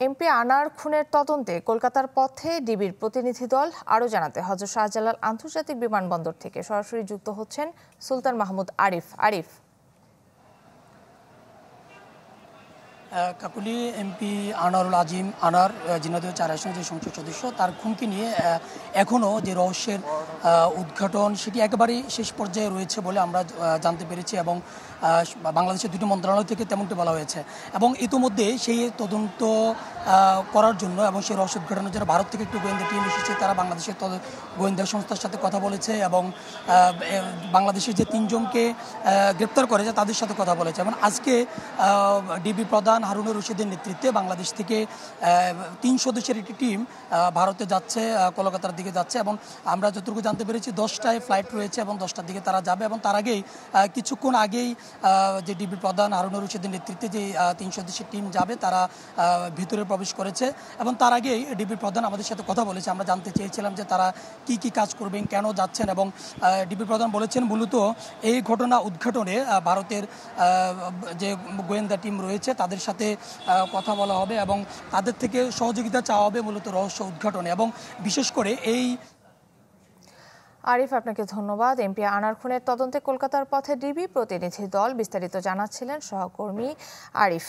MP আনার খুনের তদন্তে কলকাতার পথে ডিবির প্রতিনিধি দল। আরও জানাতে হযরত শাহজালাল আন্তর্জাতিক বিমানবন্দর থেকে সরাসরি যুক্ত হচ্ছেন সুলতান মাহমুদ আরিফ। কাকুলি এমপি আনোয়ারুল আজিম আনার ঝিনাইদহ ৪ আসনের যে সংসদ সদস্য, তার খুনকে নিয়ে এখনও যে রহস্যের উদ্ঘাটন সেটি একেবারেই শেষ পর্যায়ে রয়েছে বলে আমরা জানতে পেরেছি এবং বাংলাদেশের দুটি মন্ত্রণালয় থেকে তেমনটি বলা হয়েছে। এবং ইতিমধ্যে সেই তদন্ত করার জন্য এবং সেই রহস্য উদ্ঘাটনের জন্য ভারত থেকে একটি গোয়েন্দা টিম এসেছে। তারা বাংলাদেশের গোয়েন্দা সংস্থার সাথে কথা বলেছে এবং বাংলাদেশের যে ৩ জনকে গ্রেপ্তার করেছে তাদের সাথে কথা বলেছে। এবং আজকে ডিবি প্রধান হারুনুর রশিদের নেতৃত্বে বাংলাদেশ থেকে ৩ সদস্যের একটি টিম ভারতে যাচ্ছে, কলকাতার দিকে যাচ্ছে। এবং আমরা যতটুকু জানতে পেরেছি 10টায় ফ্লাইট রয়েছে এবং 10টার দিকে তারা যাবে। এবং তার আগেই কিছুক্ষণ আগেই যে ডিবি প্রধান হারুনুর রশিদের নেতৃত্বে যে ৩ সদস্যের টিম যাবে তারা ভিতরে প্রবেশ করেছে। এবং তার আগেই ডিবি প্রধান আমাদের সাথে কথা বলেছে। আমরা জানতে চেয়েছিলাম যে তারা কি কি কাজ করবেন, কেন যাচ্ছেন। এবং ডিবি প্রধান বলেছেন মূলত এই ঘটনা উদ্ঘাটনে ভারতের যে গোয়েন্দা টিম রয়েছে তাদের সাথে কথা বলা হবে এবং তাদের থেকে সহযোগিতা চাওয়া হবে মূলত রহস্য উদ্ঘাটনে। এবং বিশেষ করে এই আরিফ, আপনাকে ধন্যবাদ। এমপি আনার খুনের তদন্তে কলকাতার পথে ডিবি প্রতিনিধি দল, বিস্তারিত জানাচ্ছিলেন সহকর্মী আরিফ।